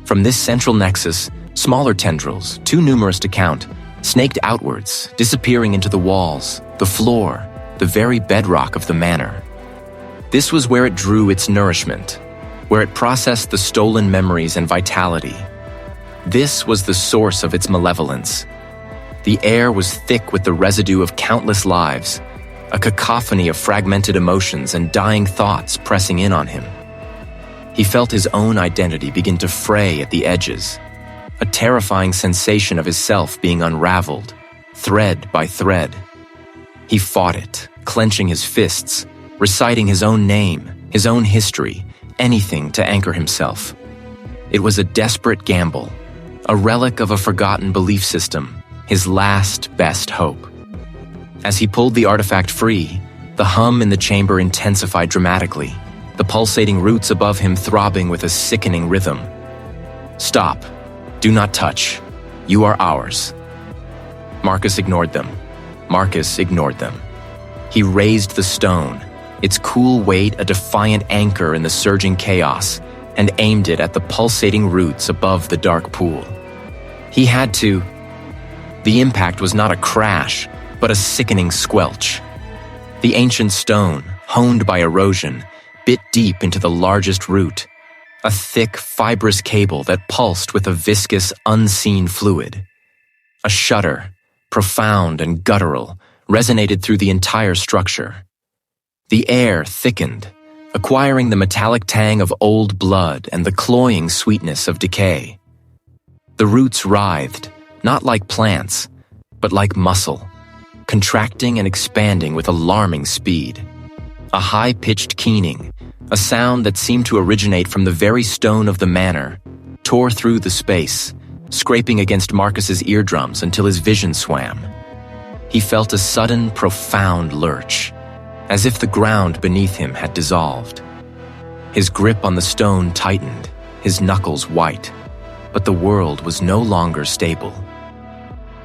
From this central nexus, smaller tendrils, too numerous to count, snaked outwards, disappearing into the walls, the floor, the very bedrock of the manor. This was where it drew its nourishment, where it processed the stolen memories and vitality. This was the source of its malevolence. The air was thick with the residue of countless lives, a cacophony of fragmented emotions and dying thoughts pressing in on him. He felt his own identity begin to fray at the edges, a terrifying sensation of his self being unraveled, thread by thread. He fought it, clenching his fists, reciting his own name, his own history, anything to anchor himself. It was a desperate gamble, a relic of a forgotten belief system, his last best hope. As he pulled the artifact free, the hum in the chamber intensified dramatically, the pulsating roots above him throbbing with a sickening rhythm. "Stop. Do not touch. You are ours." Marcus ignored them. Marcus ignored them. He raised the stone, its cool weight a defiant anchor in the surging chaos, and aimed it at the pulsating roots above the dark pool. He had to. The impact was not a crash, but a sickening squelch. The ancient stone, honed by erosion, bit deep into the largest root, a thick, fibrous cable that pulsed with a viscous, unseen fluid. A shudder, profound and guttural, resonated through the entire structure. The air thickened, acquiring the metallic tang of old blood and the cloying sweetness of decay. The roots writhed, not like plants, but like muscle, contracting and expanding with alarming speed. A high-pitched keening, a sound that seemed to originate from the very stone of the manor, tore through the space, scraping against Marcus's eardrums until his vision swam. He felt a sudden, profound lurch, as if the ground beneath him had dissolved. His grip on the stone tightened, his knuckles white, but the world was no longer stable.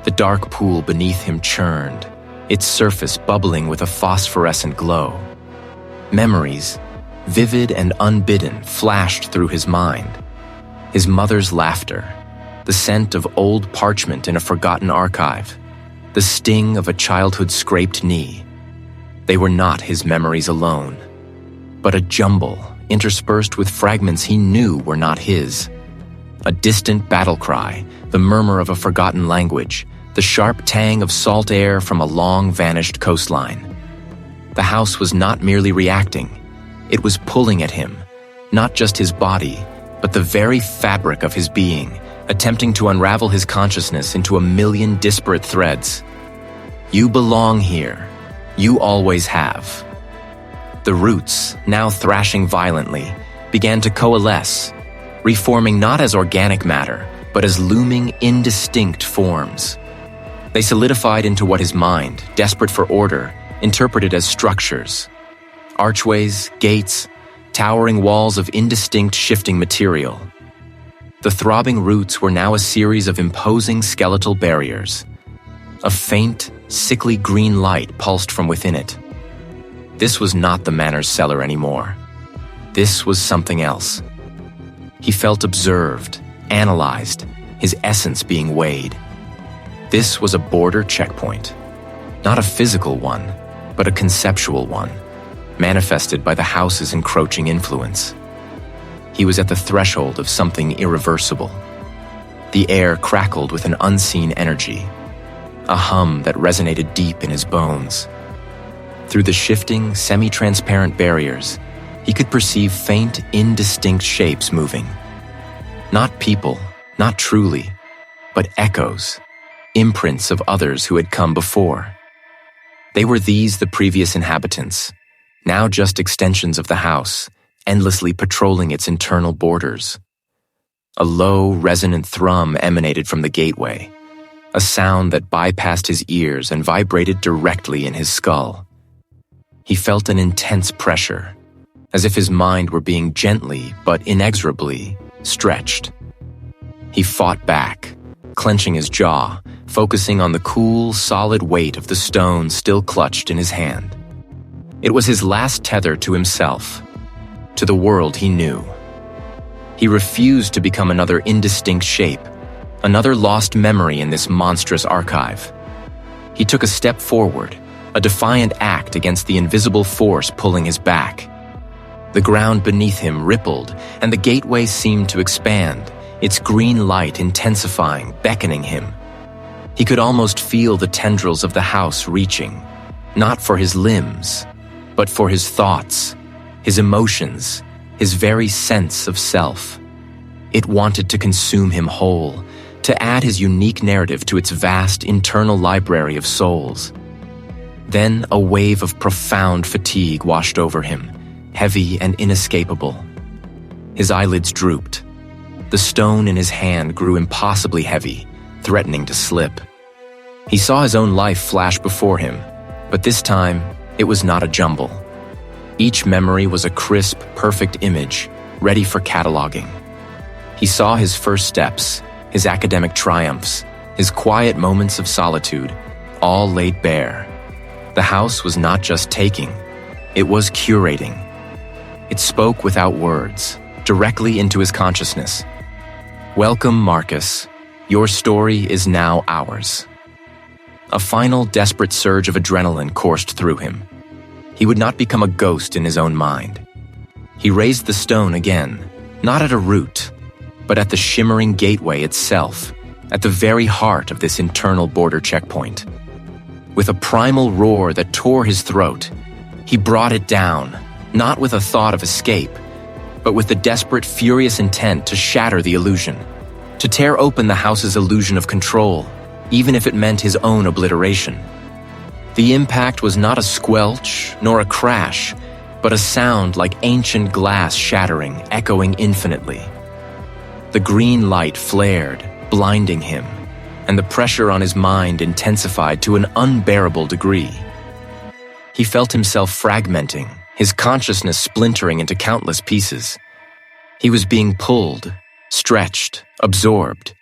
The dark pool beneath him churned, its surface bubbling with a phosphorescent glow. Memories, vivid and unbidden, flashed through his mind. His mother's laughter, the scent of old parchment in a forgotten archive, the sting of a childhood scraped knee. They were not his memories alone, but a jumble interspersed with fragments he knew were not his. A distant battle cry, the murmur of a forgotten language, the sharp tang of salt air from a long-vanished coastline. The house was not merely reacting. It was pulling at him, not just his body, but the very fabric of his being, attempting to unravel his consciousness into a million disparate threads. You belong here. You always have. The roots, now thrashing violently, began to coalesce, reforming not as organic matter, but as looming, indistinct forms. They solidified into what his mind, desperate for order, interpreted as structures. Archways, gates, towering walls of indistinct shifting material. The throbbing roots were now a series of imposing skeletal barriers. A faint, sickly green light pulsed from within it. This was not the manor's cellar anymore. This was something else. He felt observed, analyzed, his essence being weighed. This was a border checkpoint. Not a physical one, but a conceptual one, manifested by the house's encroaching influence. He was at the threshold of something irreversible. The air crackled with an unseen energy, a hum that resonated deep in his bones. Through the shifting, semi-transparent barriers, he could perceive faint, indistinct shapes moving. Not people, not truly, but echoes, imprints of others who had come before. They were these the previous inhabitants, now just extensions of the house, endlessly patrolling its internal borders. A low, resonant thrum emanated from the gateway, a sound that bypassed his ears and vibrated directly in his skull. He felt an intense pressure, as if his mind were being gently but inexorably stretched. He fought back, clenching his jaw, focusing on the cool, solid weight of the stone still clutched in his hand. It was his last tether to himself, to the world he knew. He refused to become another indistinct shape, another lost memory in this monstrous archive. He took a step forward, a defiant act against the invisible force pulling his back. The ground beneath him rippled, and the gateway seemed to expand, its green light intensifying, beckoning him. He could almost feel the tendrils of the house reaching, not for his limbs, but for his thoughts, his emotions, his very sense of self. It wanted to consume him whole, to add his unique narrative to its vast internal library of souls. Then a wave of profound fatigue washed over him, heavy and inescapable. His eyelids drooped. The stone in his hand grew impossibly heavy, threatening to slip. He saw his own life flash before him, but this time it was not a jumble. Each memory was a crisp, perfect image, ready for cataloging. He saw his first steps, his academic triumphs, his quiet moments of solitude, all laid bare. The house was not just taking, it was curating. It spoke without words, directly into his consciousness. Welcome, Marcus. Your story is now ours. A final desperate surge of adrenaline coursed through him. He would not become a ghost in his own mind. He raised the stone again, not at a root, but at the shimmering gateway itself, at the very heart of this internal border checkpoint. With a primal roar that tore his throat, he brought it down, not with a thought of escape, but with the desperate, furious intent to shatter the illusion, to tear open the house's illusion of control, even if it meant his own obliteration. The impact was not a squelch nor a crash, but a sound like ancient glass shattering, echoing infinitely. The green light flared, blinding him, and the pressure on his mind intensified to an unbearable degree. He felt himself fragmenting, his consciousness splintering into countless pieces. He was being pulled, stretched, absorbed,